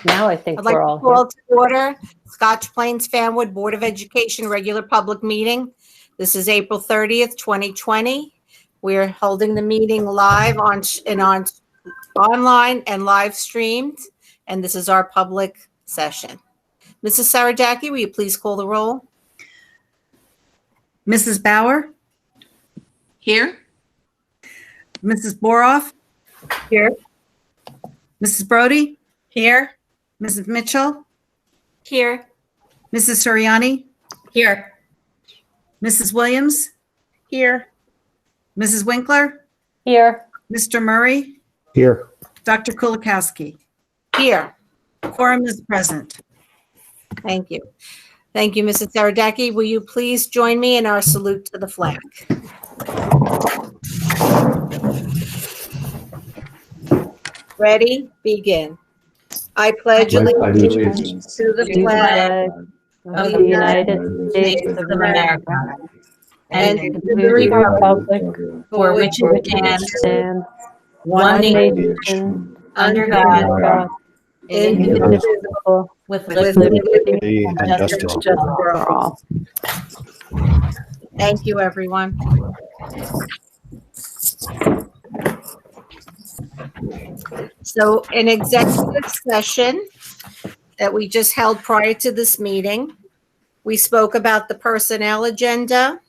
Now I think I'd like we're to all call to order Scotch Plains Fanwood Board of Education regular public meeting. This is April 30th, 2020. We're holding the meeting live on online and live streamed, and this is our public session. Mrs. Saradaki, will you please call the roll? Mrs. Bauer? Here. Mrs. Boroff? Here. Mrs. Brody? Here. Mrs. Mitchell? Here. Mrs. Suriani? Here. Mrs. Williams? Here. Mrs. Winkler? here. Mr. Murray? Here. Dr. Kulikowski? Here. Quorum is present. Thank you. Thank you, Mrs. Saradaki. Will you please join me in our salute to the flag? Ready? Begin. I pledge allegiance to the flag Of the United States of America and to the republic for which it stands, one nation, under God, indivisible, with liberty And and justice. justice for all. Thank you, everyone. So an executive session that we just held prior to this meeting, we spoke about the personnel agenda,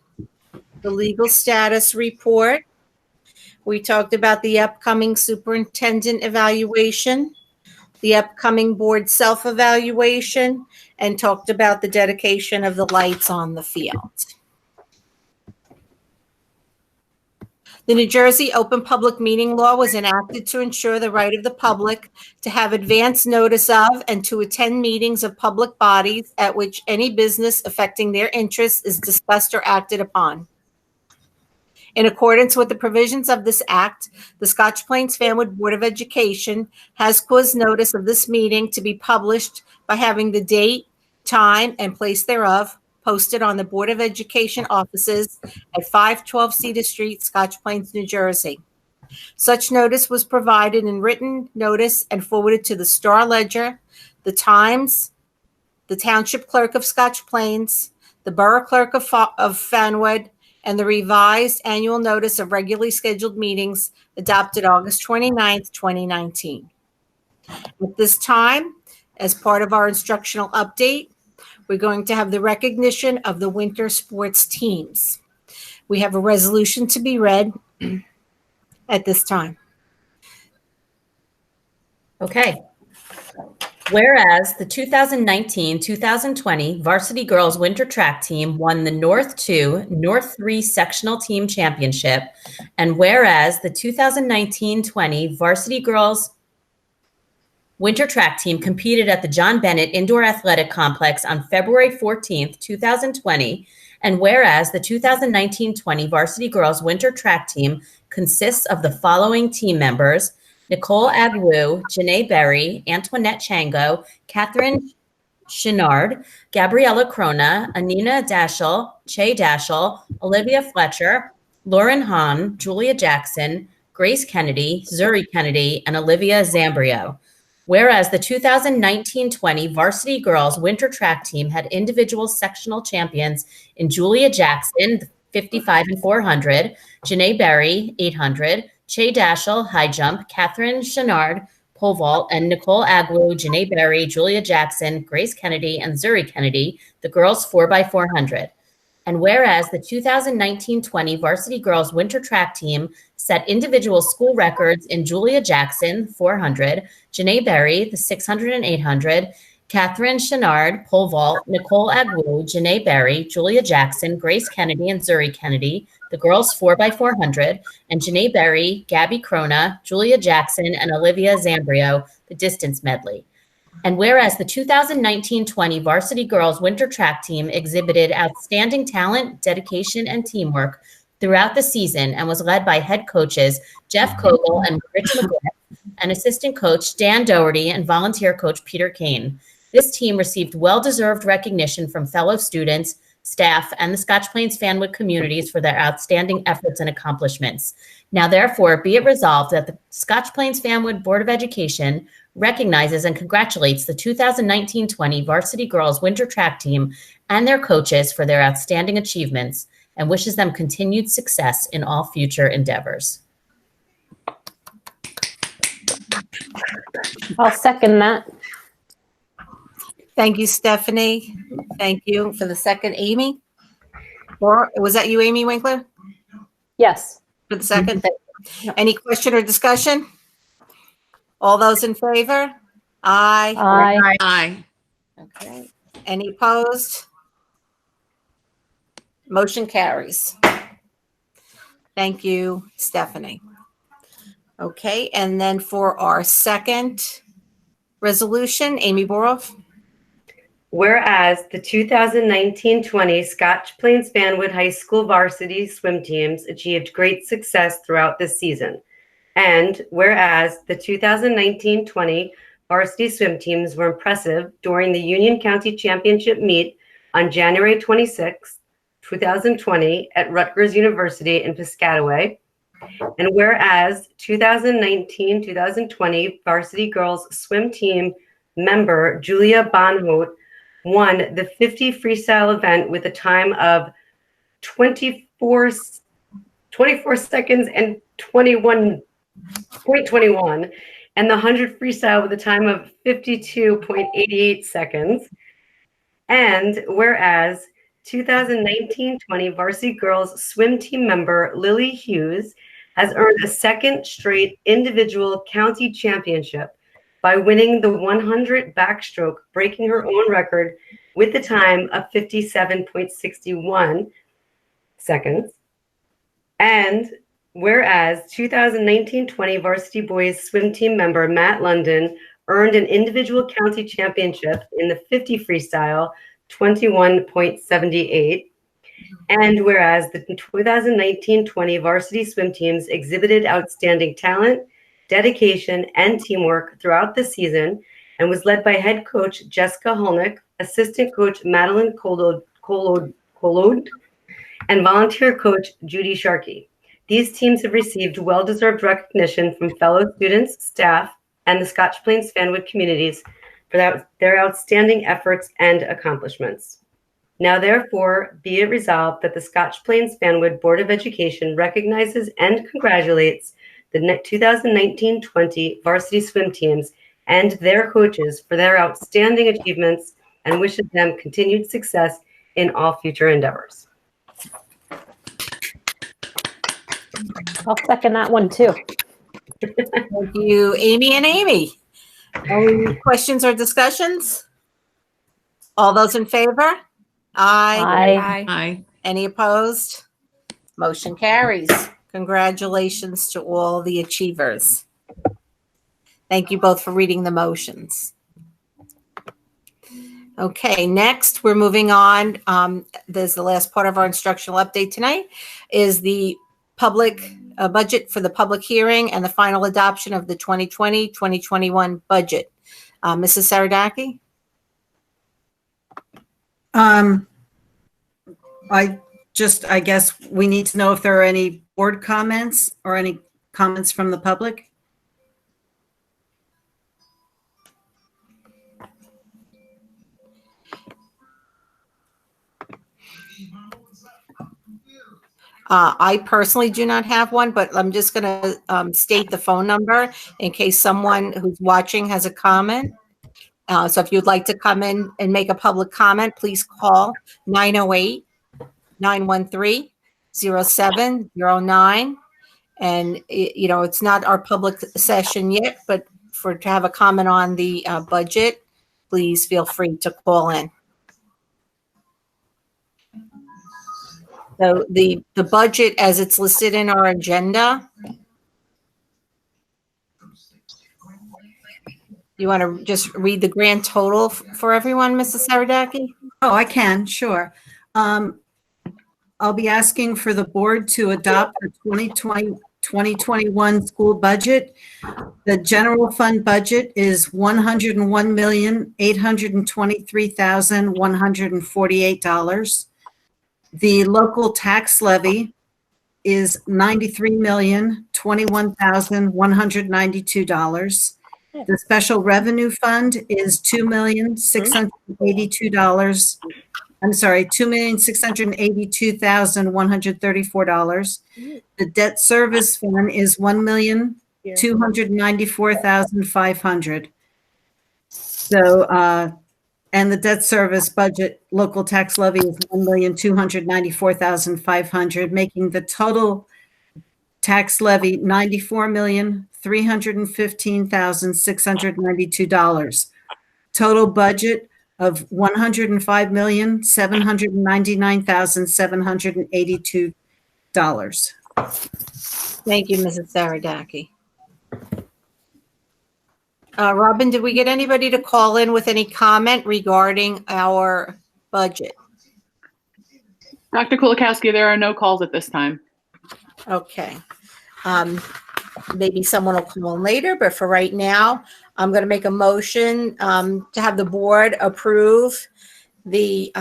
the legal status report. We talked about the upcoming superintendent evaluation, the upcoming board self-evaluation, and talked about the dedication of the lights on the field. The New Jersey Open Public Meeting Law was enacted to ensure the right of the public to have advance notice of and to attend meetings of public bodies at which any business affecting their interests is discussed or acted upon. In accordance with the provisions of this act, the Scotch Plains Fanwood Board of Education has caused notice of this meeting to be published by having the date, time, and place thereof posted on the Board of Education offices at 512 Cedar Street, Scotch Plains, New Jersey. Such notice was provided in written notice and forwarded to the Star Ledger, the Times, the Township Clerk of Scotch Plains, the Borough Clerk of Fanwood, and the revised annual notice of regularly scheduled meetings adopted August 29th, 2019. At this time, as part of our instructional update, we're going to have the recognition of the winter sports teams. We have a resolution to be read at this time. Okay. Whereas the 2019-2020 Varsity Girls Winter Track Team won the North 2, North 3 Sectional Team Championship, and whereas the 2019-20 Varsity Girls Winter Track Team competed at the John Bennett Indoor Athletic Complex on February 14th, 2020, and whereas the 2019-20 Varsity Girls Winter Track Team consists of the following team members: Nicole Agwu, Janae Berry, Antoinette Chango, Catherine Chenard, Gabriella Crona, Anina Dashel, Che Dashel, Olivia Fletcher, Lauren Hahn, Julia Jackson, Grace Kennedy, Zuri Kennedy, and Olivia Zambrio. Whereas the 2019-20 Varsity Girls Winter Track Team had individual sectional champions in Julia Jackson, 55 and 400, Janae Berry, 800, Che Dashel, high jump, Catherine Chenard, pole vault, and Nicole Agwu, Janae Berry, Julia Jackson, Grace Kennedy, and Zuri Kennedy, the girls 4x400. And whereas the 2019-20 Varsity Girls Winter Track Team set individual school records in Julia Jackson, 400, Janae Berry, the 600 and 800, Catherine Chenard, pole vault, Nicole Agwu, Janae Berry, Julia Jackson, Grace Kennedy, and Zuri Kennedy, the girls 4x400, and Janae Berry, Gabby Crona, Julia Jackson, and Olivia Zambrio, the distance medley. And whereas the 2019-20 Varsity Girls Winter Track Team exhibited outstanding talent, dedication, and teamwork throughout the season and was led by head coaches Jeff Kogel and Rich McGriff, and assistant coach Dan Doherty and volunteer coach Peter Kane. This team received well-deserved recognition from fellow students, staff, and the Scotch Plains Fanwood communities for their outstanding efforts and accomplishments. Now, therefore, be it resolved that the Scotch Plains Fanwood Board of Education recognizes and congratulates the 2019-20 Varsity Girls Winter Track Team and their coaches for their outstanding achievements and wishes them continued success in all future endeavors. I'll second that. Thank you, Stephanie. Thank you for the second, Amy. Or was that you, Amy Winkler, Yes. for the second? Yep. Any question or discussion? All those in favor? Aye. Aye. Aye. Okay. Any opposed? Motion carries. Thank you, Stephanie. Okay, and then for our second resolution, Amy Boroff. Whereas the 2019-20 Scotch Plains Fanwood High School varsity swim teams achieved great success throughout this season. And whereas the 2019-20 varsity swim teams were impressive during the Union County Championship meet on January 26, 2020 at Rutgers University in Piscataway. And whereas 2019-2020 varsity girls swim team member Julia Bonhout won the 50 freestyle event with a time of 24 seconds and 21.21, and the 100 freestyle with a time of 52.88 seconds. And whereas 2019-20 varsity girls swim team member Lily Hughes has earned a second straight individual county championship by winning the 100 backstroke, breaking her own record with the time of 57.61 seconds. And whereas 2019-20 varsity boys swim team member Matt London earned an individual county championship in the 50 freestyle, 21.78. And whereas the 2019-20 varsity swim teams exhibited outstanding talent, dedication, and teamwork throughout the season and was led by head coach Jessica Holnick, assistant coach Madeline Kolod, and volunteer coach Judy Sharkey. These teams have received well-deserved recognition from fellow students, staff, and the Scotch Plains Fanwood communities for their outstanding efforts and accomplishments. Now, therefore, be it resolved that the Scotch Plains Fanwood Board of Education recognizes and congratulates the 2019-20 varsity swim teams and their coaches for their outstanding achievements and wishes them continued success in all future endeavors. I'll second that one too. Thank you, Amy and Amy. Any questions or discussions? All those in favor? Aye. Aye. Any opposed? Motion carries. Congratulations to all the achievers. Thank you both for reading the motions. Okay, next we're moving on. There's the last part of our instructional update tonight is the public budget for the public hearing and the final adoption of the 2020-2021 budget. Mrs. Saradaki? I guess we need to know if there are any board comments or any comments from the public. I personally do not have one, but I'm just going to state the phone number in case someone who's watching has a comment. So if you'd like to come in and make a public comment, please call 908-913-0709. And, it's not our public session yet, but to have a comment on the budget, please feel free to call in. So the budget as it's listed in our agenda. You want to just read the grand total for everyone, Mrs. Saradaki? Oh, I can, sure. I'll be asking for the board to adopt the 2020-2021 school budget. The general fund budget is $101,823,148. The local tax levy is $93,021,192. The special revenue fund is $2,682. I'm sorry, $2,682,134. The debt service fund is $1,294,500. So, and the debt service budget local tax levy is $1,294,500, making the total tax levy $94,315,692. Total budget of $105,799,782. Thank you, Mrs. Saradaki. Robin, did we get anybody to call in with any comment regarding our budget? Dr. Kulikowski, there are no calls at this time. Okay. Maybe someone will call in later, but for right now, I'm going to make a motion to have the board approve the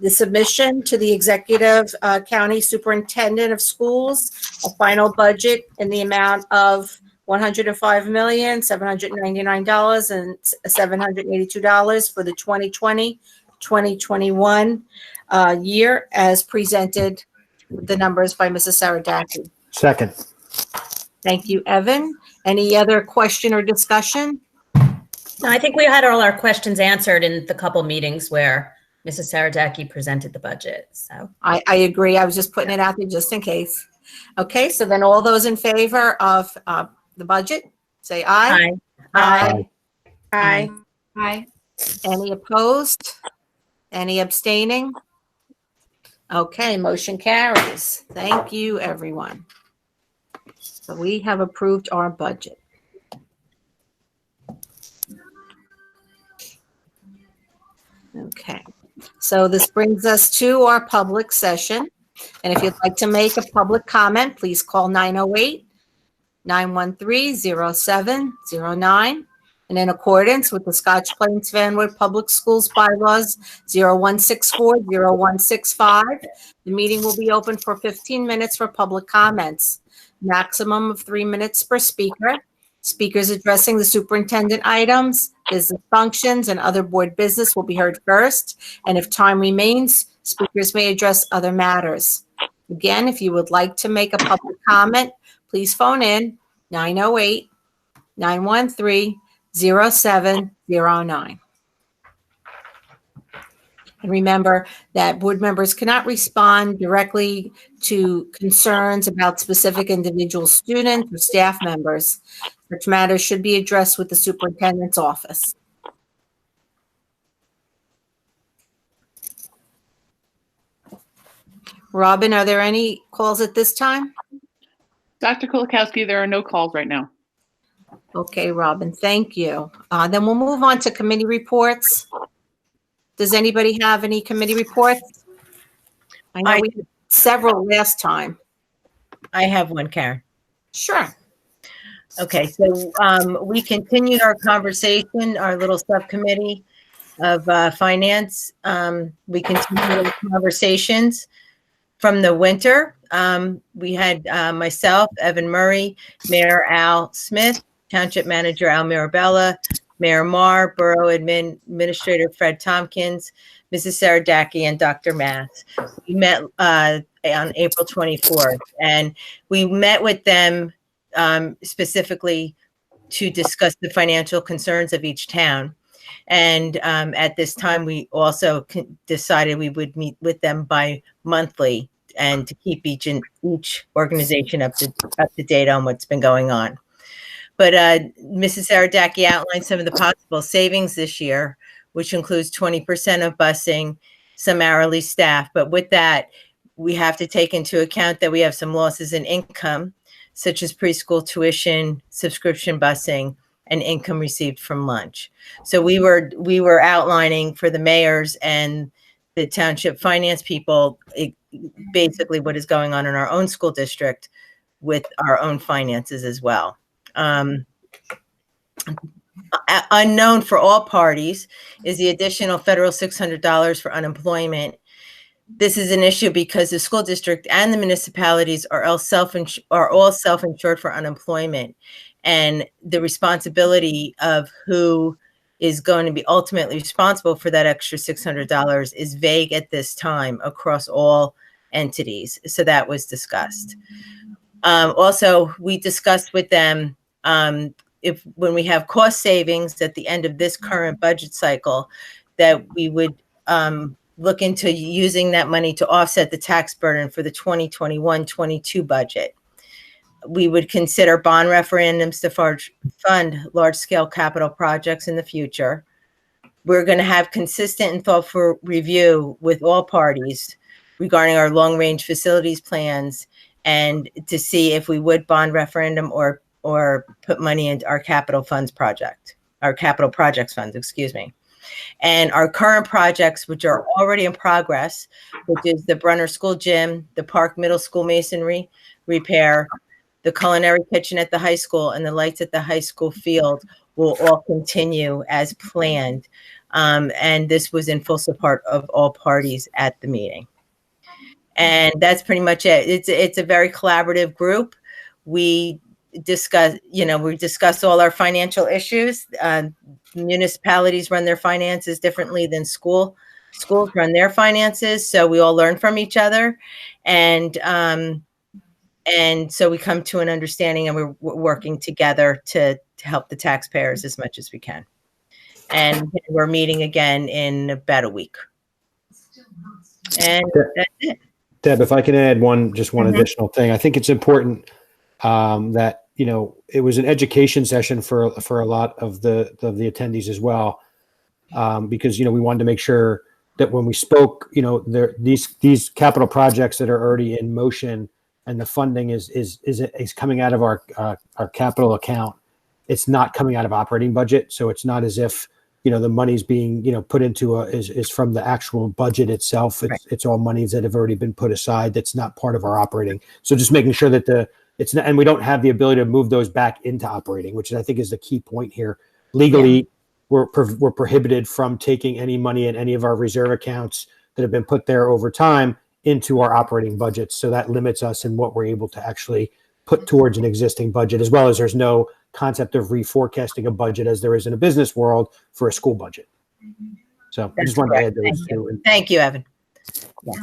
submission to the executive county superintendent of schools, a final budget in the amount of $105,799,782 for the 2020-2021 year, as presented with the numbers by Mrs. Saradaki. Second. Thank you, Evan. Any other question or discussion? No, I think we had all our questions answered in the couple meetings where Mrs. Saradaki presented the budget. So I agree. I was just putting it out there just in case. Okay, so then all those in favor of the budget, say aye. Aye. Aye. Aye. Any opposed? Any abstaining? Okay, motion carries. Thank you, everyone. So we have approved our budget. Okay, so this brings us to our public session. And if you'd like to make a public comment, please call 908-913-0709. And in accordance with the Scotch Plains Vanwood Public Schools bylaws 0164-0165, the meeting will be open for 15 minutes for public comments, maximum of 3 minutes per speaker. Speakers addressing the superintendent items, business functions, and other board business will be heard first. And if time remains, speakers may address other matters. Again, if you would like to make a public comment, please phone in 908-913-0709. And remember that board members cannot respond directly to concerns about specific individual students or staff members. Such matters should be addressed with the superintendent's office. Robin, are there any calls at this time? Dr. Kulikowski, there are no calls right now. Okay, Robin, thank you. Then we'll move on to committee reports. Does anybody have any committee reports? I know we had several last time. I have one, Karen. Sure. Okay, so we continued our conversation, our little subcommittee of finance. We continued our conversations from the winter. We had myself, Evan Murray, Mayor Al Smith, Township Manager Al Mirabella, Mayor Marr, Borough Administrator Fred Tompkins, Mrs. Saradaki, and Dr. Mass. We met on April 24th, and we met with them specifically to discuss the financial concerns of each town. And at this time, we also decided we would meet with them bi-monthly and to keep each organization up to date on what's been going on. But Mrs. Saradaki outlined some of the possible savings this year, which includes 20% of busing, some hourly staff. But with that, we have to take into account that we have some losses in income, such as preschool tuition, subscription busing, and income received from lunch. So we were outlining for the mayors and the township finance people basically what is going on in our own school district with our own finances as well. Unknown for all parties is the additional federal $600 for unemployment, this is an issue because the school district and the municipalities are all self-insured for unemployment. And the responsibility of who is going to be ultimately responsible for that extra $600 is vague at this time across all entities. So that was discussed. Also, we discussed with them if when we have cost savings at the end of this current budget cycle, that we would look into using that money to offset the tax burden for the 2021-22 budget. We would consider bond referendums to fund large-scale capital projects in the future. We're going to have consistent and thoughtful review with all parties regarding our long-range facilities plans and to see if we would bond referendum or put money into our capital projects funds, excuse me. And our current projects, which are already in progress, which is the Brunner School Gym, the Park Middle School masonry repair, the culinary kitchen at the high school, and the lights at the high school field will all continue as planned. And this was in full support of all parties at the meeting. And that's pretty much it. It's a very collaborative group. We discuss all our financial issues. Municipalities run their finances differently than schools run their finances. So we all learn from each other. And so we come to an understanding, and we're working together to help the taxpayers as much as we can. And we're meeting again in about a week. And that's it. Deb, if I can add one additional thing, I think it's important that, it was an education session for a lot of the attendees as well, because, we wanted to make sure that when we spoke, these capital projects that are already in motion and the funding is coming out of our capital account. It's not coming out of operating budget. So it's not as if, the money's being, put into is from the actual budget itself. It's all monies that have already been put aside. That's not part of our operating. So just making sure that it's not, and we don't have the ability to move those back into operating, which I think is the key point here. Legally, we're prohibited from taking any money in any of our reserve accounts that have been put there over time into our operating budgets. So that limits us in what we're able to actually put towards an existing budget, as well as there's no concept of reforecasting a budget as there is in a business world for a school budget. So I just wanted to add those two. Thank you, Evan. Yes.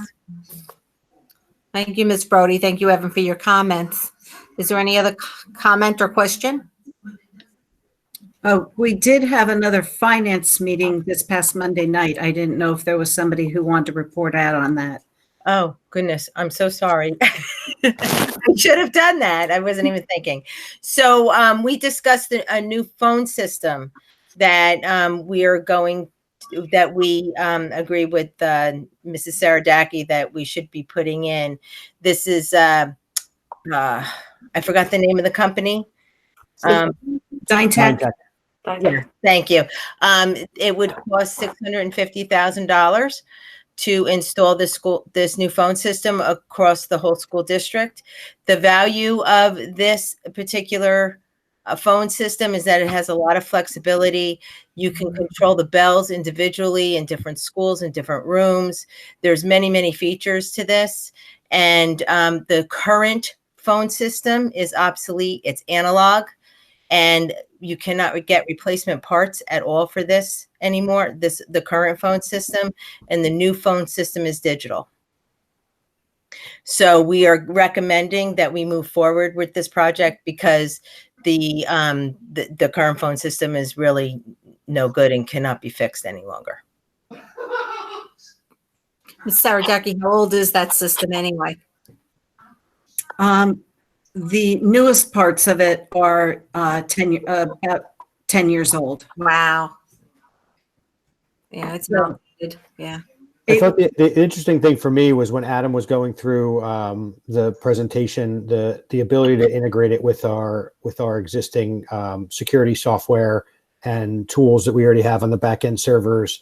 Thank you, Ms. Brody. Thank you, Evan, for your comments. Is there any other comment or question? Oh, we did have another finance meeting this past Monday night. I didn't know if there was somebody who wanted to report out on that. Oh, goodness. I'm so sorry. I should have done that. I wasn't even thinking. So we discussed a new phone system that we agree with Mrs. Saradaki that we should be putting in. This is, I forgot the name of the company. Dyntech. Yeah, thank you. It would cost $650,000 to install this new phone system across the whole school district. The value of this particular phone system is that it has a lot of flexibility. You can control the bells individually in different schools and different rooms. There's many, many features to this. And the current phone system is obsolete. It's analog. And you cannot get replacement parts at all for this anymore, the current phone system, and the new phone system is digital. So we are recommending that we move forward with this project because the current phone system is really no good and cannot be fixed any longer. Ms. Saradaki, how old is that system anyway? The newest parts of it are about 10 years old. Wow. Yeah, it's not good. Yeah. I thought the interesting thing for me was when Adam was going through the presentation, the ability to integrate it with our existing security software and tools that we already have on the back end servers,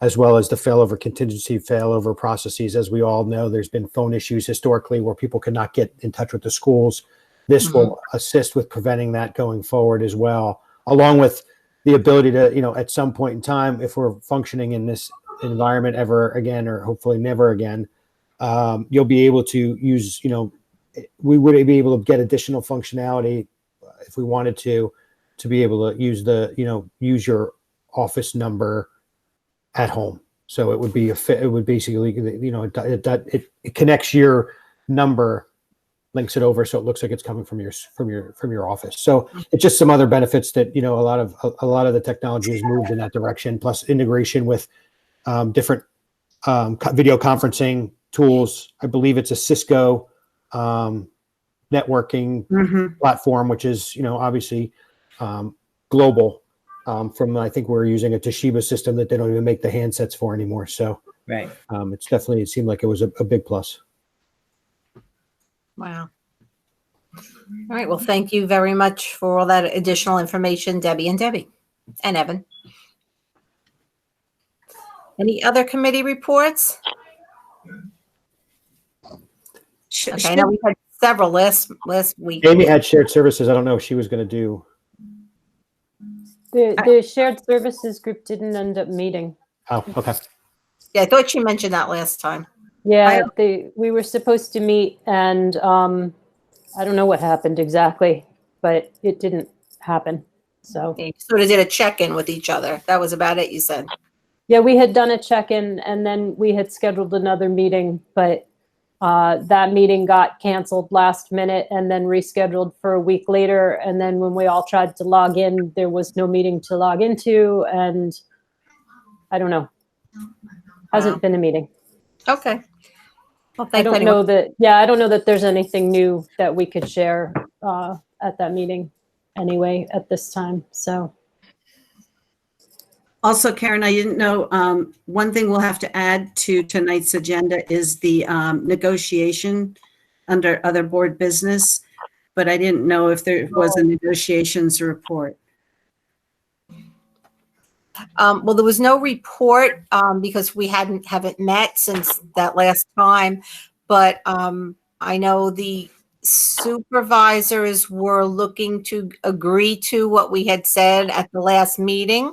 as well as the failover processes. As we all know, there's been phone issues historically where people could not get in touch with the schools. This will assist with preventing that going forward as well, along with the ability to, at some point in time, if we're functioning in this environment ever again, or hopefully never again, you'll be able to use, we would be able to get additional functionality if we wanted to be able to use use your office number at home. So it would be it would basically, it connects your number, links it over, so it looks like it's coming from your office. So it's just some other benefits that, a lot of the technology has moved in that direction, plus integration with different video conferencing tools. I believe it's a Cisco networking platform, which is, obviously global. From, I think we're using a Toshiba system that they don't even make the handsets for anymore. So Right. it seemed like it was a big plus. Wow. All right. Well, thank you very much for all that additional information, Debbie and Evan. Any other committee reports? Okay, I know we had several last week. Amy had shared services. I don't know if she was going to do. The shared services group didn't end up meeting. Oh, okay. Yeah, I thought you mentioned that last time. Yeah, we were supposed to meet, and I don't know what happened exactly, but it didn't happen. So You sort of did a check-in with each other. That was about it, you said. yeah, we had done a check-in, and then we had scheduled another meeting, but that meeting got canceled last minute and then rescheduled for a week later. And then when we all tried to log in, there was no meeting to log into, and I don't know. Hasn't been a meeting. Okay. Well, I thanks don't anyway. know that. Yeah, I don't know that there's anything new that we could share at that meeting anyway at this time. So Also, Karen, I didn't know, one thing we'll have to add to tonight's agenda is the negotiation under other board business, but I didn't know if there was a negotiations report. Well, there was no report because we haven't met since that last time, but I know the supervisors were looking to agree to what we had said at the last meeting.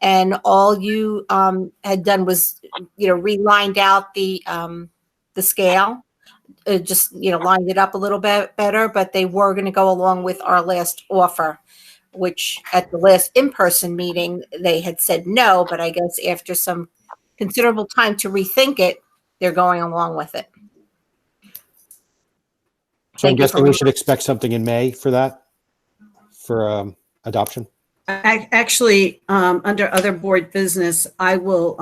And all you had done was, relined out the scale, just, lined it up a little bit better, but they were going to go along with our last offer, which at the last in-person meeting, they had said no, but I guess after some considerable time to rethink it, they're going along with it. So I'm guessing we should expect something in May for that, for adoption. Actually, under other board business, I will,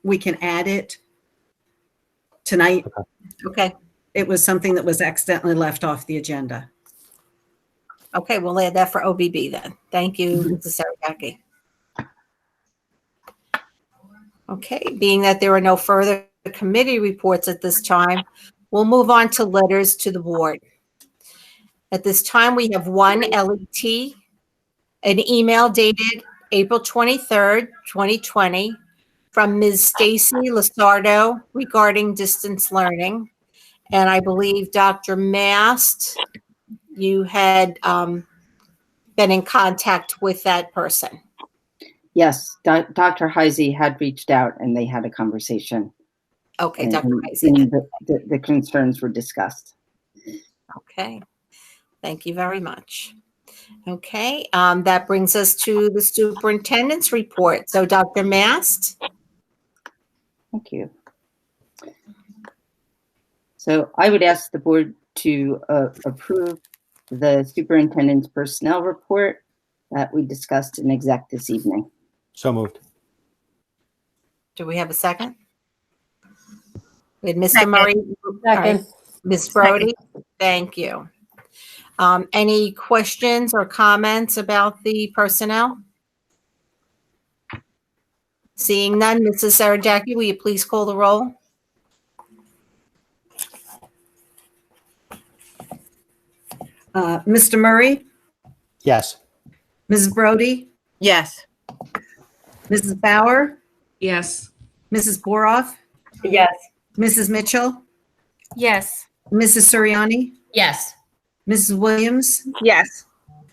we can add it tonight. Okay. It was something that was accidentally left off the agenda. Okay, we'll add that for OBB then. Thank you, Mrs. Saragaki. Okay, being that there are no further committee reports at this time, we'll move on to letters to the board. At this time, we have one LET, an email dated April 23rd, 2020, from Ms. Stacy Lasardo regarding distance learning. And I believe Dr. Mast, you had been in contact with that person. Yes, Dr. Heisey had reached out and they had a conversation. Okay, Dr. Heisey. The concerns were discussed. Okay, thank you very much. Okay, that brings us to the superintendent's report. So Dr. Mast. Thank you. So I would ask the board to approve the superintendent's personnel report that we discussed in exec this evening. So moved. Do we have a second? We had Mr. Murray. second. Right. Ms. Brody, thank you. Any questions or comments about the personnel? Seeing none, Mrs. Saragaki, will you please call the roll? Mr. Murray, Yes. Mrs. Brody, Yes. Mrs. Bauer, Yes. Mrs. Boroff, Yes. Mrs. Mitchell, Yes. Mrs. Suriani, Yes. Mrs. Williams, Yes.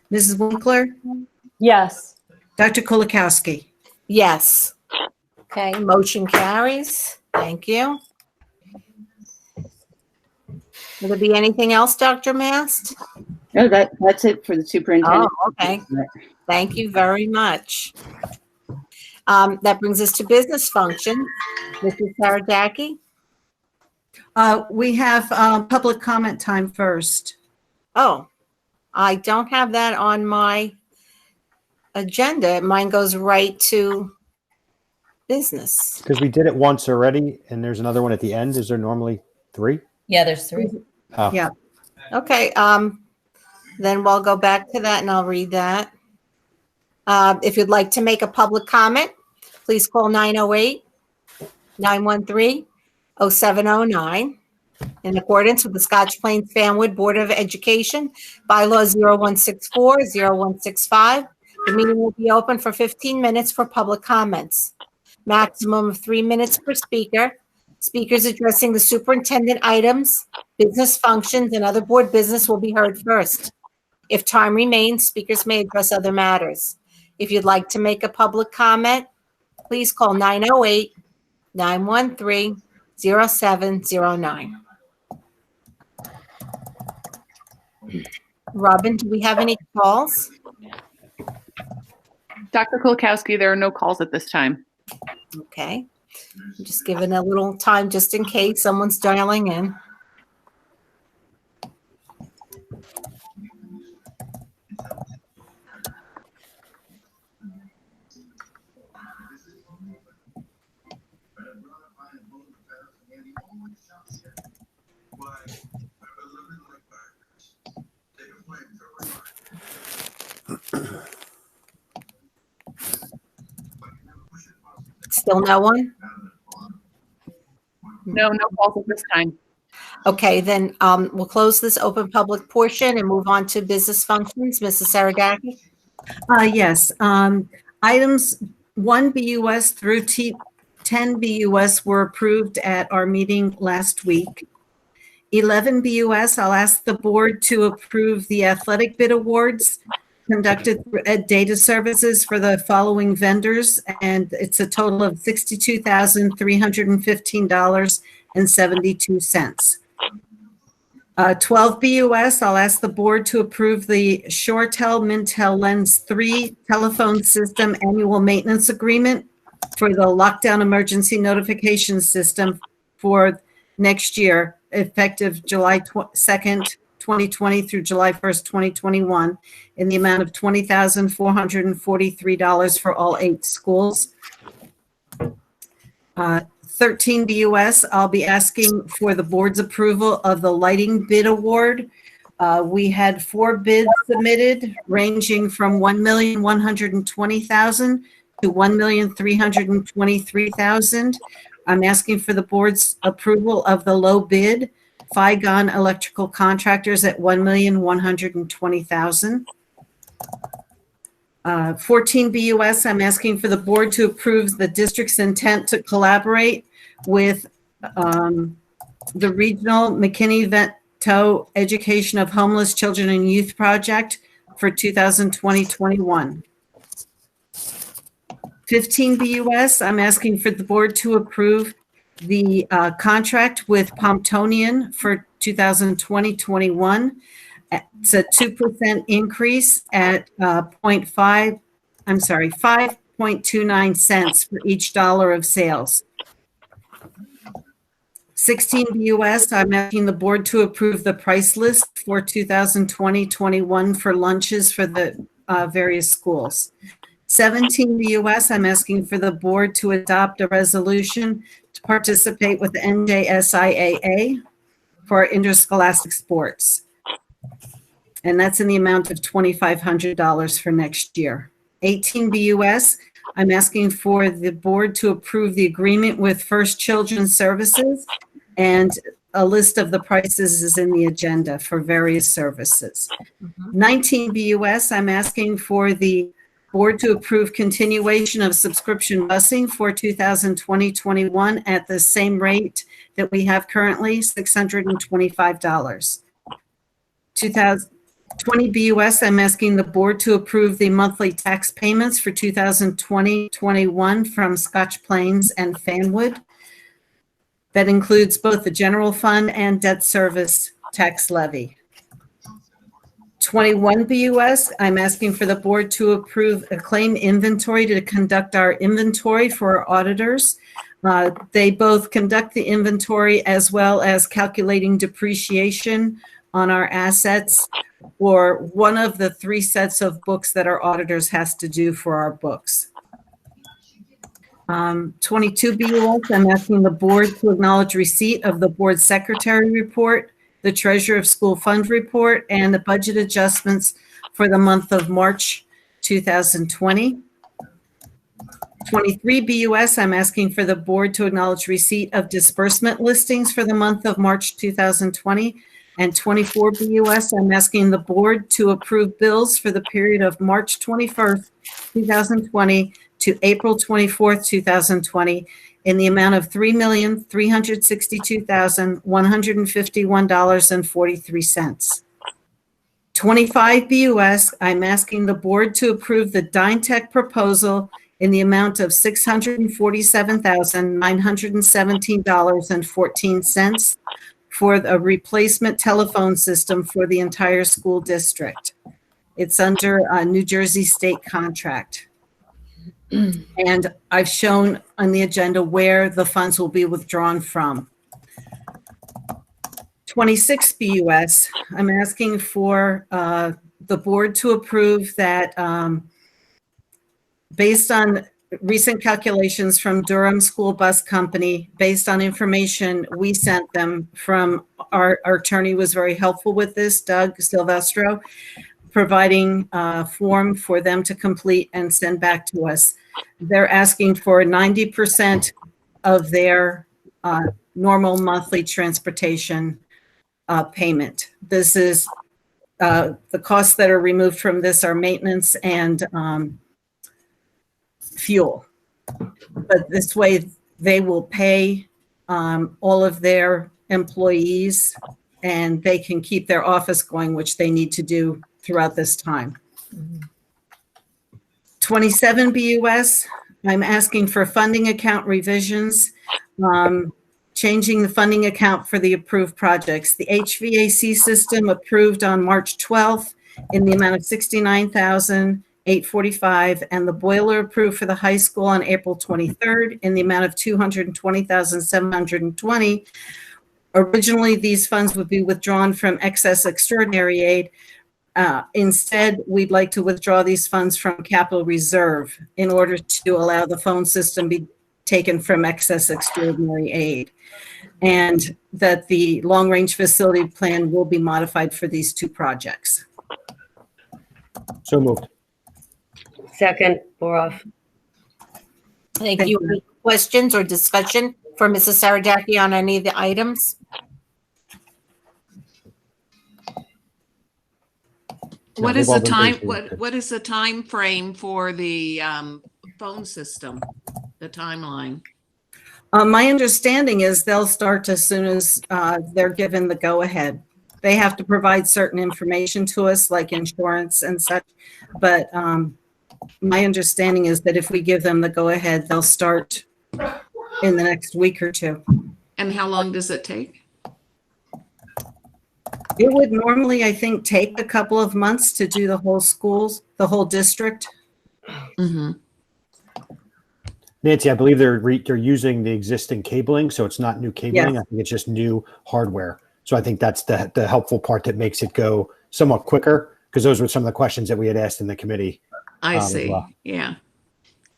Mrs. Winkler, yes. Dr. Kulikowski. Yes. Okay, motion carries. Thank you. Will there be anything else, Dr. Mast? No, that's it for the superintendent. Oh, okay. Thank you very much. That brings us to business function. Mrs. Saradaki? We have public comment time first. Oh, I don't have that on my agenda. Mine goes right to business. Because we did it once already, and there's another one at the end. Is there normally 3? Yeah, there's 3. Oh. Yeah. Okay, then we'll go back to that and I'll read that. If you'd like to make a public comment, please call 908-913-0709 in accordance with the Scotch Plains Fanwood Board of Education bylaws 0164, 0165. The meeting will be open for 15 minutes for public comments. Maximum of 3 minutes per speaker. Speakers addressing the superintendent items, business functions, and other board business will be heard first. If time remains, speakers may address other matters. If you'd like to make a public comment, please call 908-913-0709. Robin, do we have any calls? Dr. Kulikowski, there are no calls at this time. Okay. I'm just giving a little time just in case someone's dialing in. Still no one? No calls at this time. Okay, then we'll close this open public portion and move on to business functions. Mrs. Saragaki? Yes. Items 1 BUS through 10 BUS were approved at our meeting last week. 11 BUS, I'll ask the board to approve the athletic bid awards conducted through Ed Data Services for the following vendors, and it's a total of $62,315.72. 12 BUS, I'll ask the board to approve the ShoreTel Mintel Lens 3 telephone system annual maintenance agreement for the lockdown emergency notification system for next year, effective July 2nd, 2020 through July 1st, 2021, in the amount of $20,443 for all 8 schools. 13 BUS, I'll be asking for the board's approval of the lighting bid award. We had 4 bids submitted ranging from $1,120,000 to $1,323,000. I'm asking for the board's approval of the low bid, Figon Electrical Contractors at $1,120,000. 14 BUS, I'm asking for the board to approve the district's intent to collaborate with the Regional McKinney-Vento Education of Homeless Children and Youth Project for 2020-21. 15 BUS, I'm asking for the board to approve the contract with Pomptonian for 2020-21. It's a 2% increase at 5.29 cents for each dollar of sales. 16 BUS, I'm asking the board to approve the price list for 2020-21 for lunches for the various schools. 17 BUS, I'm asking for the board to adopt a resolution to participate with the NJSIAA for interscholastic sports. And that's in the amount of $2,500 for next year. 18 BUS, I'm asking for the board to approve the agreement with First Children's Services, and a list of the prices is in the agenda for various services. 19 BUS, I'm asking for the board to approve continuation of subscription busing for 2020-21 at the same rate that we have currently, $625. 20 BUS, I'm asking the board to approve the monthly tax payments for 2020-21 from Scotch Plains and Fanwood. That includes both the general fund and debt service tax levy. 21 BUS, I'm asking for the board to approve a claim inventory to conduct our inventory for our auditors. They both conduct the inventory as well as calculating depreciation on our assets or one of the 3 sets of books that our auditors has to do for our books. 22 BUS, I'm asking the board to acknowledge receipt of the board secretary report, the treasurer of school fund report, and the budget adjustments for the month of March 2020. 23 BUS, I'm asking for the board to acknowledge receipt of disbursement listings for the month of March 2020. And 24 BUS, I'm asking the board to approve bills for the period of March 21st, 2020 to April 24th, 2020 in the amount of $3,362,151.43. 25 BUS, I'm asking the board to approve the DynTech proposal in the amount of $647,917.14 for a replacement telephone system for the entire school district. It's under a New Jersey state contract. And I've shown on the agenda where the funds will be withdrawn from. 26 BUS, I'm asking for the board to approve that based on recent calculations from Durham School Bus Company, based on information we sent them from our attorney was very helpful with this, Doug Silvestro, providing a form for them to complete and send back to us. They're asking for 90% of their normal monthly transportation payment. This is the costs that are removed from this are maintenance and fuel. But this way they will pay all of their employees and they can keep their office going, which they need to do throughout this time. 27 BUS, I'm asking for funding account revisions, changing the funding account for the approved projects. The HVAC system approved on March 12th in the amount of $69,845, and the boiler approved for the high school on April 23rd in the amount of $220,720. Originally, these funds would be withdrawn from excess extraordinary aid. Instead, we'd like to withdraw these funds from capital reserve in order to allow the phone system be taken from excess extraordinary aid, and that the long-range facility plan will be modified for these 2 projects. So moved. Second, Boroff. Thank you. Any questions or discussion for Mrs. Saradaki on any of the items? What Yeah, is they've all the been time, briefed. what is the time frame for the phone system, the timeline? My understanding is they'll start as soon as they're given the go-ahead. They have to provide certain information to us, like insurance and such. But my understanding is that if we give them the go-ahead, they'll start in the next week or 2. And how long does it take? It would normally, I think, take a couple of months to do the whole schools, the whole district. Mm-hmm. Nancy, I believe they're using the existing cabling, so it's not new cabling. Yes. I think it's just new hardware. So I think that's the helpful part that makes it go somewhat quicker, because those were some of the questions that we had asked in the committee. I as see. well. Yeah.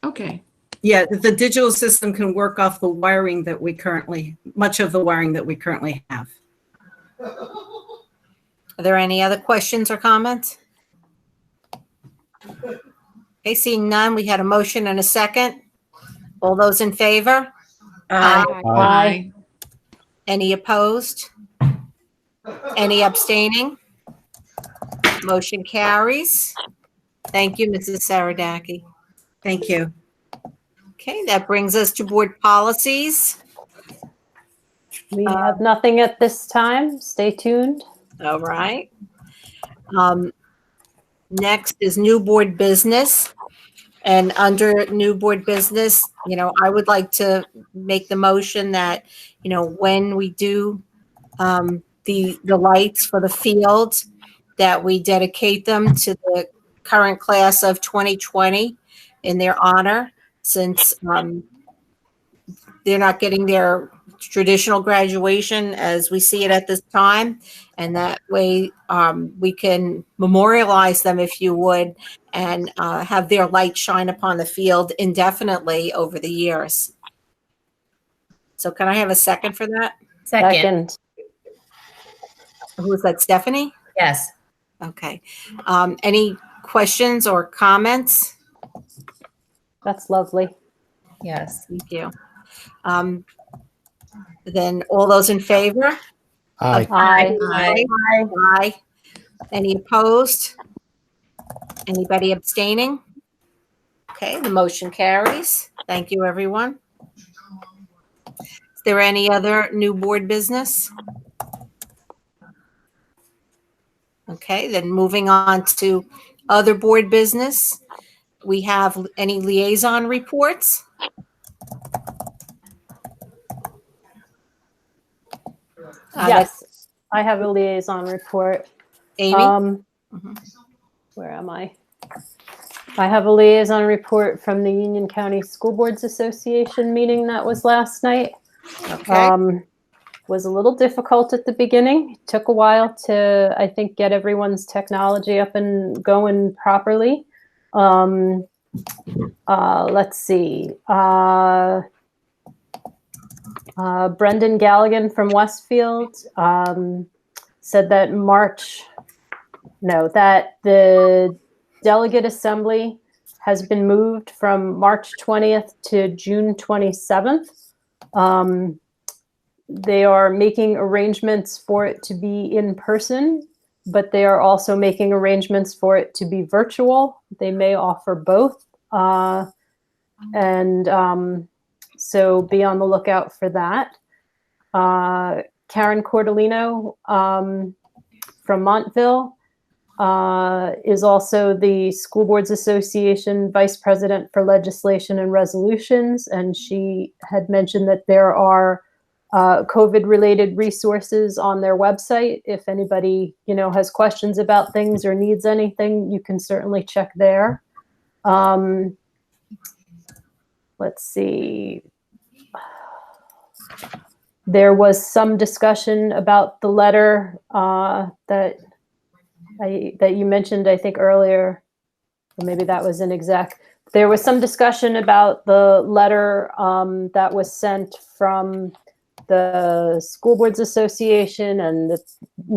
Okay. Yeah, the digital system can work off the wiring that we currently, much of the wiring that we currently have. Are there any other questions or comments? Okay, seeing none, we had a motion and a second. All those in favor? Aye. Any opposed? Any abstaining? Motion carries. Thank you, Mrs. Saradaki. Thank you. Okay, that brings us to board policies. We have nothing at this time. Stay tuned. All right. Next is new board business. And under new board business, I would like to make the motion that, when we do the lights for the field, that we dedicate them to the current class of 2020 in their honor, since they're not getting their traditional graduation as we see it at this time. And that way we can memorialize them, if you would, and have their light shine upon the field indefinitely over the years. So can I have a second for that? Second. Who was that, Stephanie? Yes. Okay. Any questions or comments? That's lovely. Yes. Thank you. Then all those in favor? Aye. Aye. Aye. Aye. Any opposed? Anybody abstaining? Okay, the motion carries. Thank you, everyone. Is there any other new board business? Okay, then moving on to other board business. We have any liaison reports? Yes, I have a liaison report. Amy? Where am I? I have a liaison report from the Union County School Boards Association meeting that was last night. Okay. Was a little difficult at the beginning. It took a while to, I think, get everyone's technology up and going properly. Let's see. Brendan Galligan from Westfield said that that the delegate assembly has been moved from March 20th to June 27th. They are making arrangements for it to be in person, but they are also making arrangements for it to be virtual. They may offer both. So be on the lookout for that. Karen Cordolino from Montville is also the School Boards Association Vice President for Legislation and Resolutions, and she had mentioned that there are COVID-related resources on their website. If anybody, has questions about things or needs anything, you can certainly check there. Let's see. There was some discussion about the letter that you mentioned, I think, earlier, or maybe that was an exec. There was some discussion about the letter that was sent from the School Boards Association and the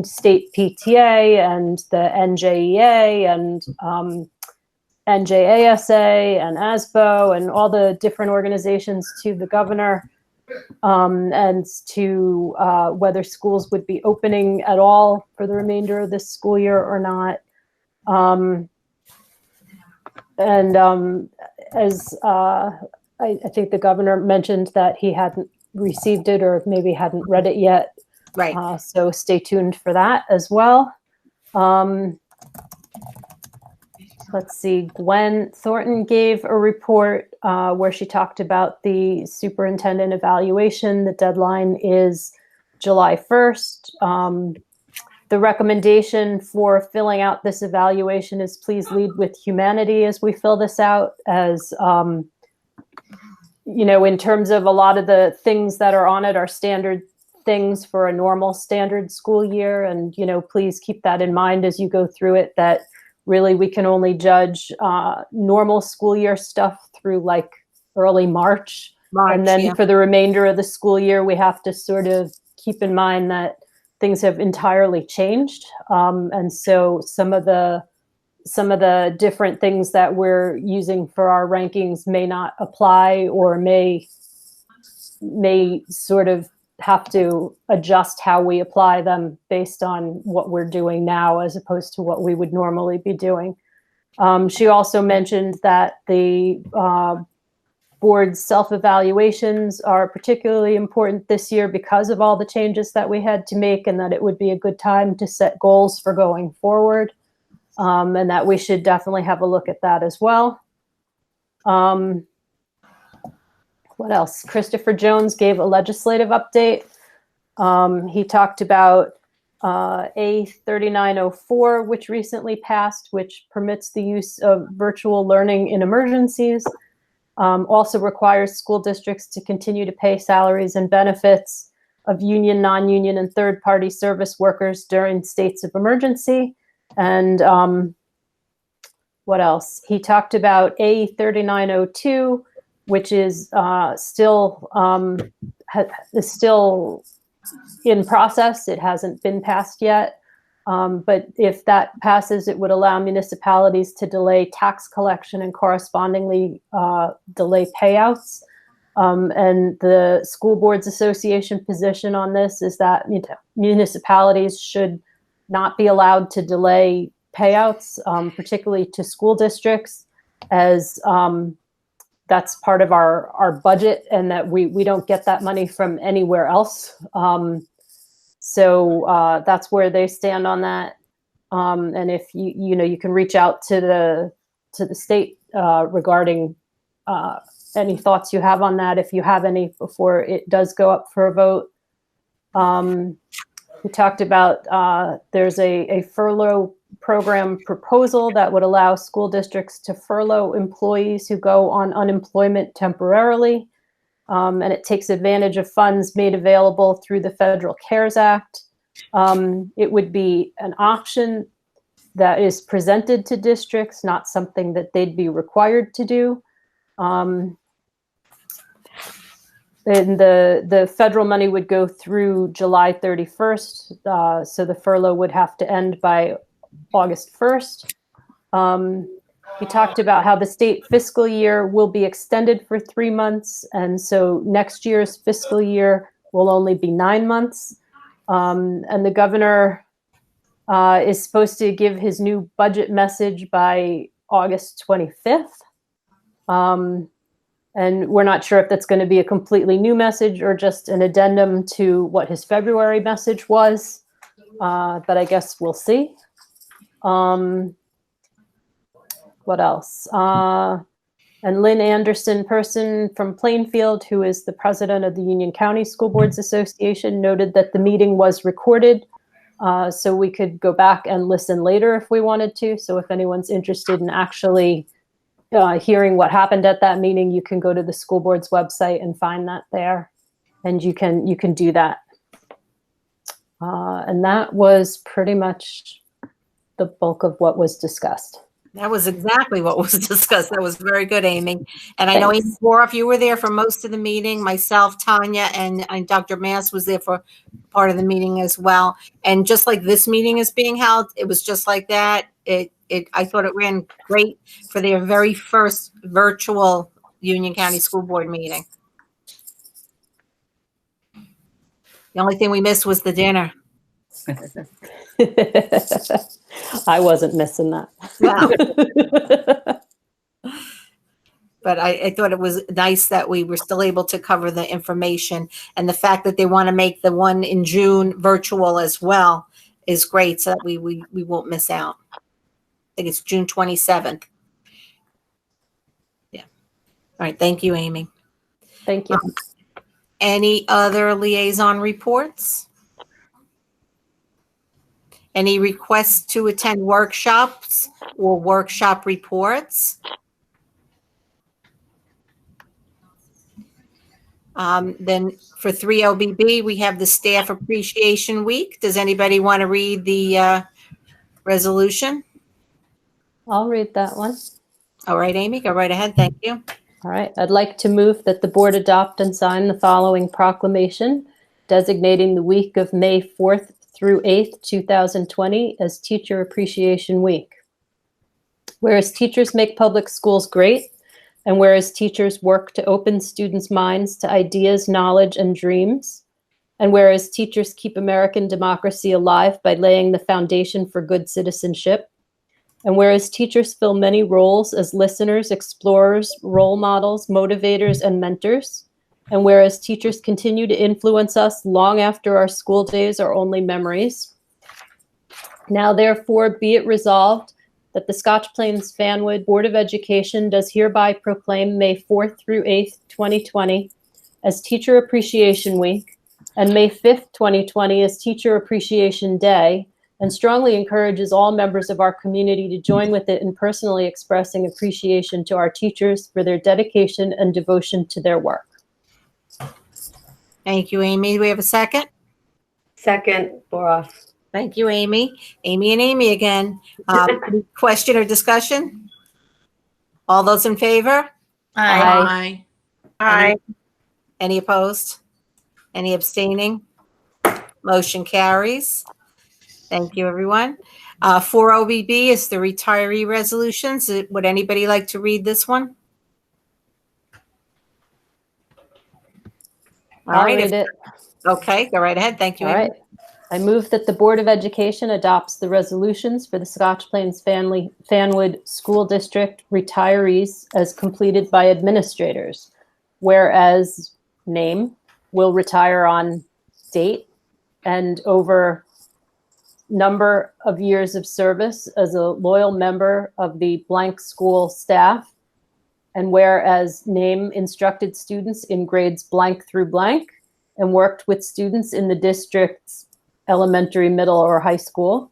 State PTA and the NJEA and NJASA and ASBO and all the different organizations to the governor and to whether schools would be opening at all for the remainder of this school year or not. As I think the governor mentioned that he hadn't received it or maybe hadn't read it yet. Right. So stay tuned for that as well. Let's see, Gwen Thornton gave a report where she talked about the superintendent evaluation. The deadline is July 1st. The recommendation for filling out this evaluation is please lead with humanity as we fill this out, as in terms of a lot of the things that are on it are standard things for a normal standard school year. And, please keep that in mind as you go through it, that really we can only judge normal school year stuff through like early March. And then for the remainder of the school year, we have to sort of keep in mind that things have entirely changed. And so some of the different things that we're using for our rankings may not apply or may sort of have to adjust how we apply them based on what we're doing now as opposed to what we would normally be doing. She also mentioned that the board's self-evaluations are particularly important this year because of all the changes that we had to make, and that it would be a good time to set goals for going forward, and that we should definitely have a look at that as well. What else? Christopher Jones gave a legislative update. He talked about A3904, which recently passed, which permits the use of virtual learning in emergencies. Also requires school districts to continue to pay salaries and benefits of union, non-union, and third-party service workers during states of emergency. And what else? He talked about A3902, which is still in process. It hasn't been passed yet. But if that passes, it would allow municipalities to delay tax collection and correspondingly delay payouts. And the School Boards Association position on this is that municipalities should not be allowed to delay payouts, particularly to school districts, as that's part of our budget, and that we don't get that money from anywhere else. So that's where they stand on that. And if you can reach out to the state regarding any thoughts you have on that, if you have any, before it does go up for a vote. We talked about there's a furlough program proposal that would allow school districts to furlough employees who go on unemployment temporarily. And it takes advantage of funds made available through the Federal CARES Act. It would be an option that is presented to districts, not something that they'd be required to do. And the federal money would go through July 31st. So the furlough would have to end by August 1st. We talked about how the state fiscal year will be extended for 3 months. And so next year's fiscal year will only be 9 months. And the governor is supposed to give his new budget message by August 25th. And we're not sure if that's going to be a completely new message or just an addendum to what his February message was. But I guess we'll see. What else? And Lynn Anderson, person from Plainfield, who is the president of the Union County School Boards Association, noted that the meeting was recorded, so we could go back and listen later if we wanted to. So if anyone's interested in actually hearing what happened at that meeting, you can go to the school board's website and find that there, and you can do that. And that was pretty much the bulk of what was discussed. That was exactly what was discussed. That was very good, Amy. And I know Amy Boroff, you were there for most of the meeting. Myself, Tanya, and Dr. Mass was there for part of the meeting as well. And just like this meeting is being held, it was just like that. I thought it ran great for their very first virtual Union County School Board meeting. The only thing we missed was the dinner. I wasn't missing that. Wow. But I thought it was nice that we were still able to cover the information, and the fact that they want to make the one in June virtual as well is great, so that we won't miss out. I think it's June 27th. Yeah. All right. Thank you, Amy. Thank you. Any other liaison reports? Any requests to attend workshops or workshop reports? Then for 3OBB, we have the Staff Appreciation Week. Does anybody want to read the resolution? I'll read that one. All right, Amy, go right ahead. Thank you. All right. I'd like to move that the board adopt and sign the following proclamation designating the week of May 4th through 8th, 2020 as Teacher Appreciation Week. Whereas teachers make public schools great, and whereas teachers work to open students' minds to ideas, knowledge, and dreams, and whereas teachers keep American democracy alive by laying the foundation for good citizenship, and whereas teachers fill many roles as listeners, explorers, role models, motivators, and mentors, and whereas teachers continue to influence us long after our school days are only memories, now therefore be it resolved that the Scotch Plains Fanwood Board of Education does hereby proclaim May 4th through 8th, 2020 as Teacher Appreciation Week, And May 5th, 2020 is Teacher Appreciation Day, and strongly encourages all members of our community to join with it in personally expressing appreciation to our teachers for their dedication and devotion to their work. Thank you, Amy. Do we have a second? Second, Boroff. Thank you, Amy. Amy and Amy again. Any question or discussion? All those in favor? Aye. Aye. Any opposed? Any abstaining? Motion carries. Thank you, everyone. 4OBB is the retiree resolutions. Would anybody like to read this one? All I'll right. read it. Okay, go right ahead. Thank you, All Amy. right. I move that the Board of Education adopts the resolutions for the Scotch Plains Fanwood School District retirees as completed by administrators. Whereas name will retire on date and over number of years of service as a loyal member of the blank school staff. And whereas name instructed students in grades blank through blank and worked with students in the district's elementary, middle, or high school.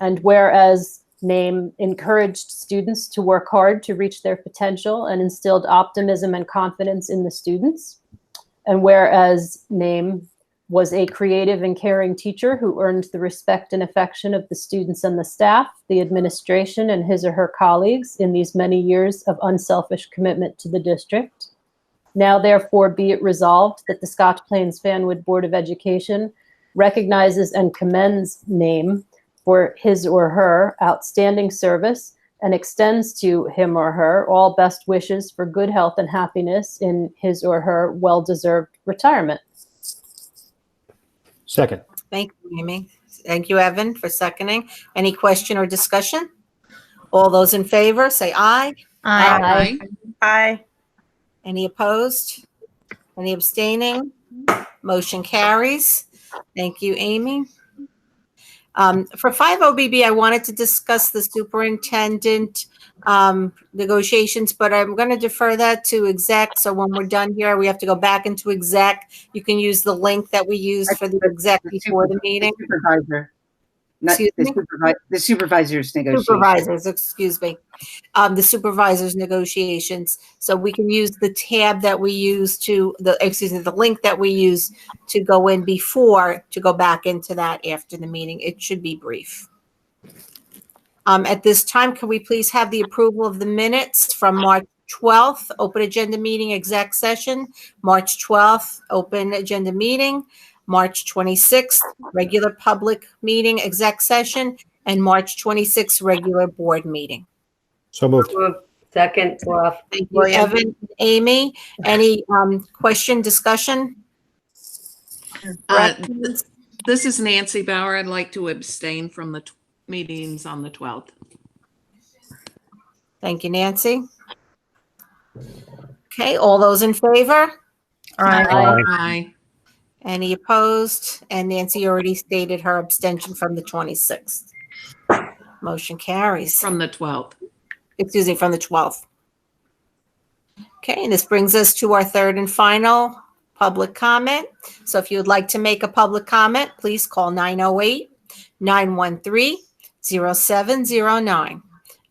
And whereas name encouraged students to work hard to reach their potential and instilled optimism and confidence in the students. And whereas name was a creative and caring teacher who earned the respect and affection of the students and the staff, the administration, and his or her colleagues in these many years of unselfish commitment to the district. Now, therefore, be it resolved that the Scotch Plains Fanwood Board of Education recognizes and commends name for his or her outstanding service and extends to him or her all best wishes for good health and happiness in his or her well-deserved retirement. Second. Thank you, Amy. Thank you, Evan, for seconding. Any question or discussion? All those in favor, say aye. Aye. Aye. Any opposed? Any abstaining? Motion carries. Thank you, Amy. For 5OBB, I wanted to discuss the superintendent negotiations, but I'm going to defer that to exec. So when we're done here, we have to go back into exec. You can use the link that we used for the exec before the meeting. Supervisor. Not Excuse the, me? the supervisor's negotiation. Supervisors, excuse me. The supervisors negotiations. So we can use the tab that we use the link that we use to go in before to go back into that after the meeting. It should be brief. At this time, can we please have the approval of the minutes from March 12th, open agenda meeting, exec session, March 12th, open agenda meeting, March 26th, regular public meeting, exec session, and March 26th, regular board meeting. So moved. Second, Boroff. Thank you, Evan, Amy. Any question, discussion? This is Nancy Bauer. I'd like to abstain from the meetings on the 12th. Thank you, Nancy. Okay, all those in favor? Aye. Any opposed? And Nancy already stated her abstention from the 26th. Motion carries. From the 12th. Excuse me, from the 12th. Okay, and this brings us to our third and final public comment. So if you would like to make a public comment, please call 908-913-0709.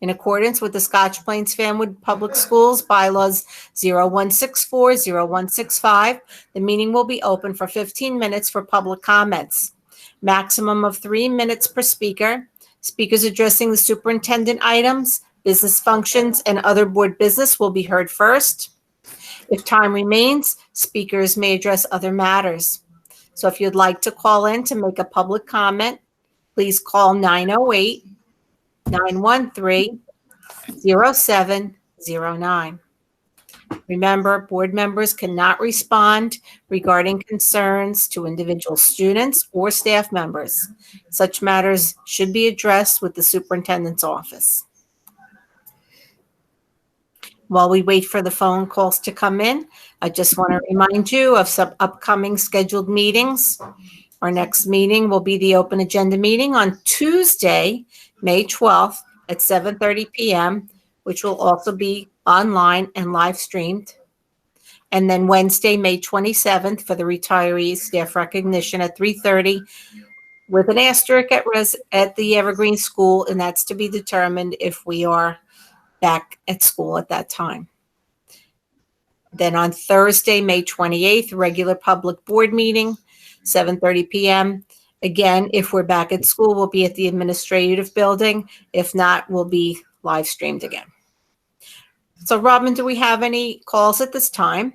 In accordance with the Scotch Plains Fanwood Public Schools bylaws 0164-0165, the meeting will be open for 15 minutes for public comments. Maximum of 3 minutes per speaker. Speakers addressing the superintendent items, business functions, and other board business will be heard first. If time remains, speakers may address other matters. So if you'd like to call in to make a public comment, please call 908-913-0709. Remember, board members cannot respond regarding concerns to individual students or staff members. Such matters should be addressed with the superintendent's office. While we wait for the phone calls to come in, I just want to remind you of some upcoming scheduled meetings. Our next meeting will be the open agenda meeting on Tuesday, May 12th at 7:30 p.m., which will also be online and live streamed. And then Wednesday, May 27th for the retirees staff recognition at 3:30 with an asterisk at the Evergreen School, and that's to be determined if we are back at school at that time. Then on Thursday, May 28th, regular public board meeting, 7:30 p.m. Again, if we're back at school, we'll be at the administrative building. If not, we'll be live streamed again. So Robin, do we have any calls at this time?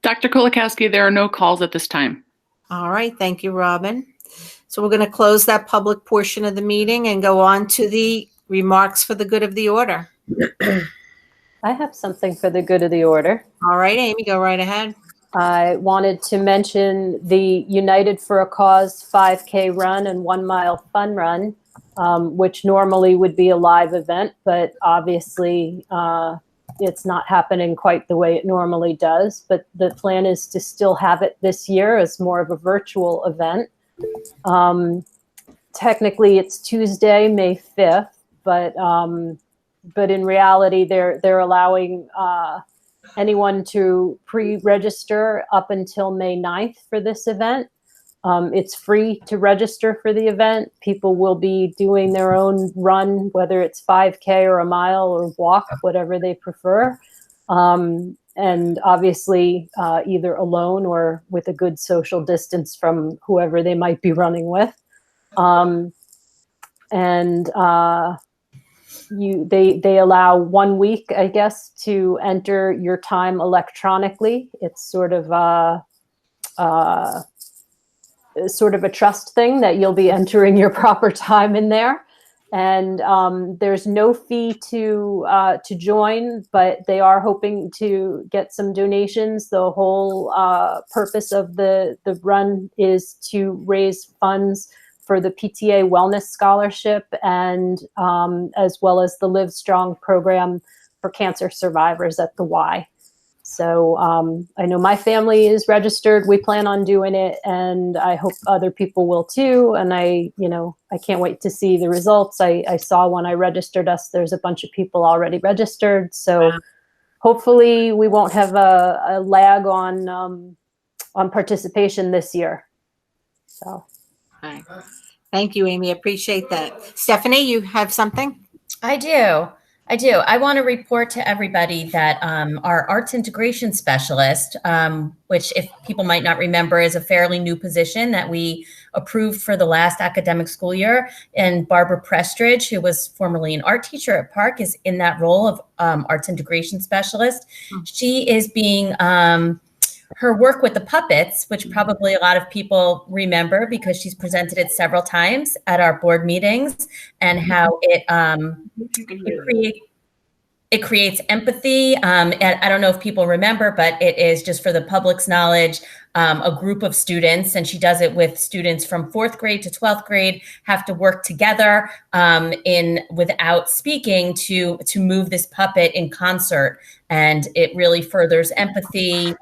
Dr. Kulikowski, there are no calls at this time. All right, thank you, Robin. So we're going to close that public portion of the meeting and go on to the remarks for the good of the order. I have something for the good of the order. All right, Amy, go right ahead. I wanted to mention the United for a Cause 5K run and 1 mile fun run, which normally would be a live event, but obviously it's not happening quite the way it normally does. But the plan is to still have it this year as more of a virtual event. Technically, it's Tuesday, May 5th, but in reality, they're allowing anyone to pre-register up until May 9th for this event. It's free to register for the event. People will be doing their own run, whether it's 5K or a mile or walk, whatever they prefer. And obviously either alone or with a good social distance from whoever they might be running with. They allow 1 week, I guess, to enter your time electronically. It's sort of a trust thing that you'll be entering your proper time in there. And there's no fee to join, but they are hoping to get some donations. The whole purpose of the run is to raise funds for the PTA Wellness Scholarship and as well as the Live Strong program for cancer survivors at the Y. So I know my family is registered. We plan on doing it, and I hope other people will too. And I can't wait to see the results. I saw when I registered us, there's a bunch of people already registered. So hopefully we won't have a lag on participation this year. So. Right. Thank you, Amy. I appreciate that. Stephanie, you have something? I do. I want to report to everybody that our arts integration specialist, which if people might not remember is a fairly new position that we approved for the last academic school year, and Barbara Prestridge, who was formerly an art teacher at Park, is in that role of arts integration specialist. She is being her work with the puppets, which probably a lot of people remember because she's presented it several times at our board meetings, and how it creates empathy. And I don't know if people remember, but it is, just for the public's knowledge, a group of students, and she does it with students from 4th grade to 12th grade, have to work together without speaking to move this puppet in concert. And it really furthers empathy.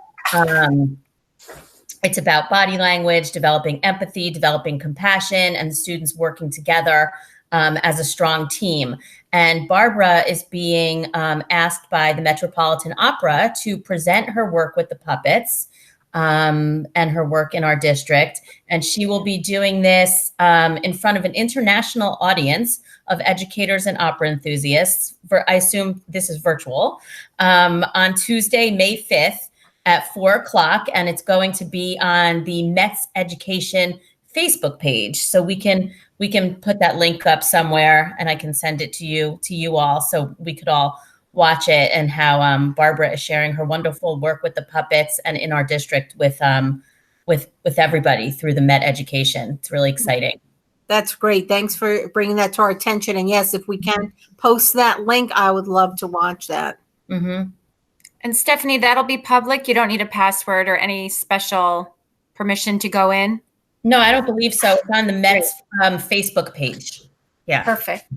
It's about body language, developing empathy, developing compassion, and the students working together as a strong team. And Barbara is being asked by the Metropolitan Opera to present her work with the puppets and her work in our district. And she will be doing this in front of an international audience of educators and opera enthusiasts. I assume this is virtual, on Tuesday, May 5th. At 4:00, and it's going to be on the Mets Education Facebook page. So we can put that link up somewhere, and I can send it to you all, so we could all watch it, and how Barbara is sharing her wonderful work with the puppets and in our district with everybody through the Met Education. It's really exciting. That's great. Thanks for bringing that to our attention. And yes, if we can post that link, I would love to watch that. Mm-hmm. And Stephanie, that'll be public. You don't need a password or any special permission to go in? No, I don't believe so. It's on the Mets Facebook page. Yeah. Perfect.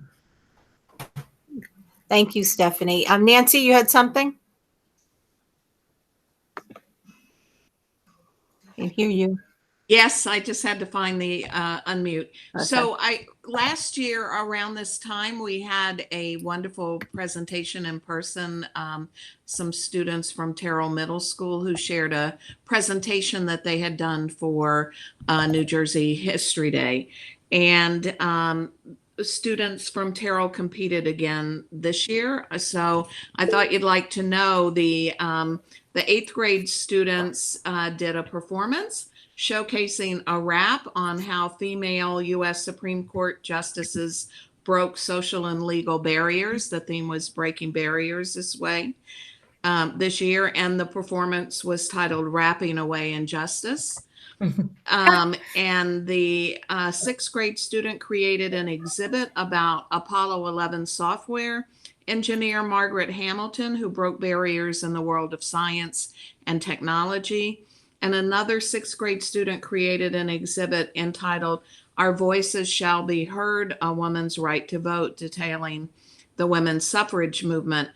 Thank you, Stephanie. Nancy, you had something? I can hear you. Yes, I just had to find the unmute. Okay. So last year around this time, we had a wonderful presentation in person. Some students from Terrell Middle School who shared a presentation that they had done for New Jersey History Day. And students from Terrell competed again this year. So I thought you'd like to know the 8th grade students did a performance showcasing a rap on how female U.S. Supreme Court justices broke social and legal barriers. The theme was breaking barriers this year, and the performance was titled "Rapping Away Injustice." And the 6th grade student created an exhibit about Apollo 11 software engineer Margaret Hamilton, who broke barriers in the world of science and technology. And another 6th grade student created an exhibit entitled "Our Voices Shall Be Heard, A Woman's Right to Vote," detailing the women's suffrage movement.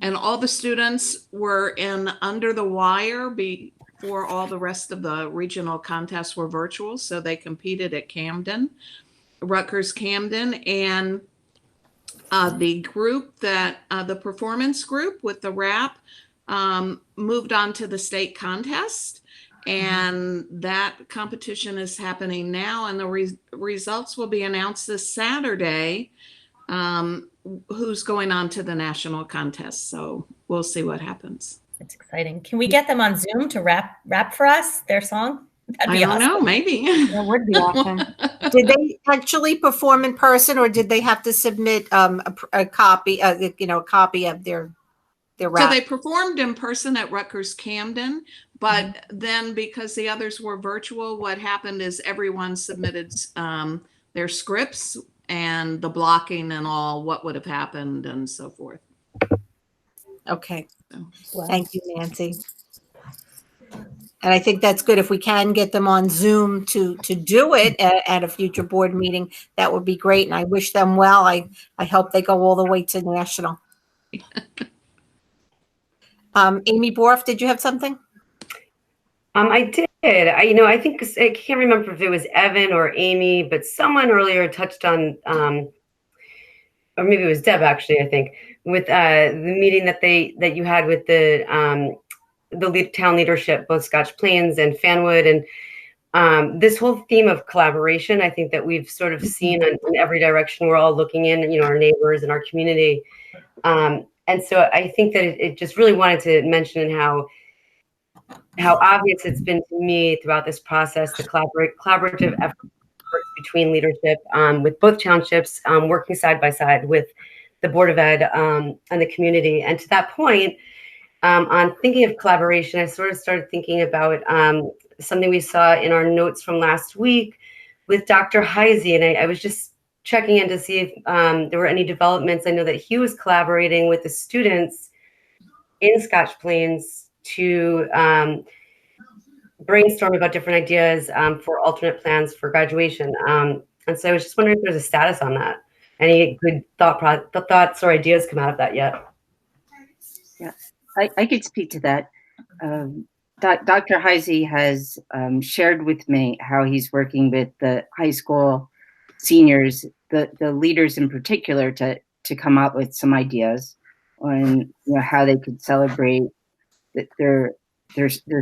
And all the students were in under the wire before all the rest of the regional contests were virtual. So they competed at Camden, Rutgers Camden, and the group the performance group with the rap moved on to the state contest. And that competition is happening now, and the results will be announced this Saturday. Who's going on to the national contest? So we'll see what happens. It's exciting. Can we get them on Zoom to rap for us their song? That'd be I don't know, maybe. That would be awesome. Did they actually perform in person, or did they have to submit a copy, a copy of their rap? So they performed in person at Rutgers Camden, but then because the others were virtual, what happened is everyone submitted their scripts and the blocking and all what would have happened and so forth. Okay. So. Thank you, Nancy. And I think that's good. If we can get them on Zoom to do it at a future board meeting, that would be great. And I wish them well. I hope they go all the way to national. Amy Borff, did you have something? I did. I think I can't remember if it was Evan or Amy, but someone earlier touched on, or maybe it was Deb actually. I think with the meeting that you had with the town leadership, both Scotch Plains and Fanwood, and this whole theme of collaboration. I think that we've sort of seen in every direction. We're all looking in, our neighbors and our community, and so I think that it just really wanted to mention how obvious it's been to me throughout this process, the collaborative efforts between leadership with both townships, working side by side with the Board of Ed and the community. And to that point, on thinking of collaboration, I sort of started thinking about something we saw in our notes from last week with Dr. Heise. And I was just checking in to see if there were any developments. I know that he was collaborating with the students in Scotch Plains to brainstorm about different ideas for alternate plans for graduation. And so I was just wondering if there's a status on that. Any good thoughts or ideas come out of that yet? Yeah, I could speak to that. Dr. Heise has shared with me how he's working with the high school seniors, the leaders in particular, to come up with some ideas on how they could celebrate their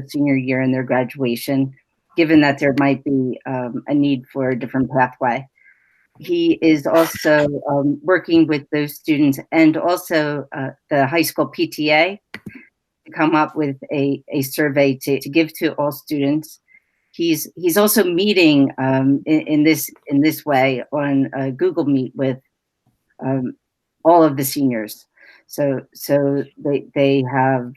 senior year and their graduation, given that there might be a need for a different pathway. He is also working with those students and also the high school PTA to come up with a survey to give to all students. He's also meeting in this way on Google Meet with all of the seniors, so they have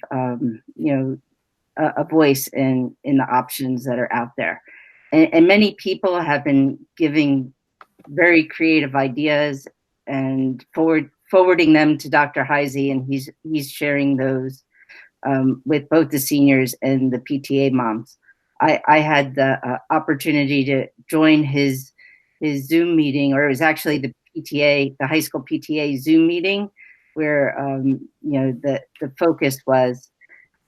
a voice in the options that are out there, and many people have been giving very creative ideas and forwarding them to Dr. Heise, and he's sharing those with both the seniors and the PTA moms. I had the opportunity to join his Zoom meeting, or it was actually the high school PTA Zoom meeting, where the focus was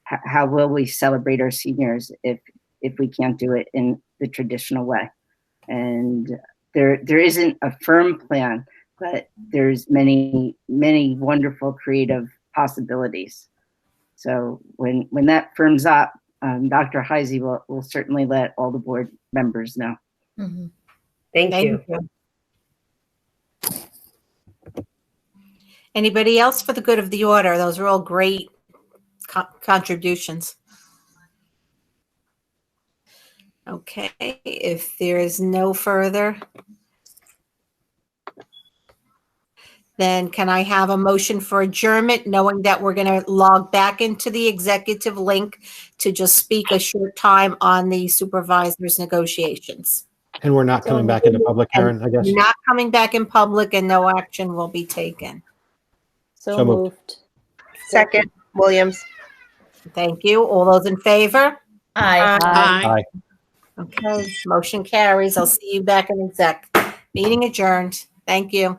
how will we celebrate our seniors if we can't do it in the traditional way. And there isn't a firm plan, but there's many wonderful creative possibilities. So when that firms up, Dr. Heisey will certainly let all the board members know. Mm-hmm. Thank you. Anybody else for the good of the order? Those are all great contributions. Okay, if there is no further, then can I have a motion for adjournment, knowing that we're going to log back into the executive link to just speak a short time on the supervisor's negotiations? And we're not coming back into public, Karen, I guess. Not coming back in public and no action will be taken. So moved. Second, Williams. Thank you. All those in favor? Aye. Aye. Okay, motion carries. I'll see you back in exec. Meeting adjourned. Thank you.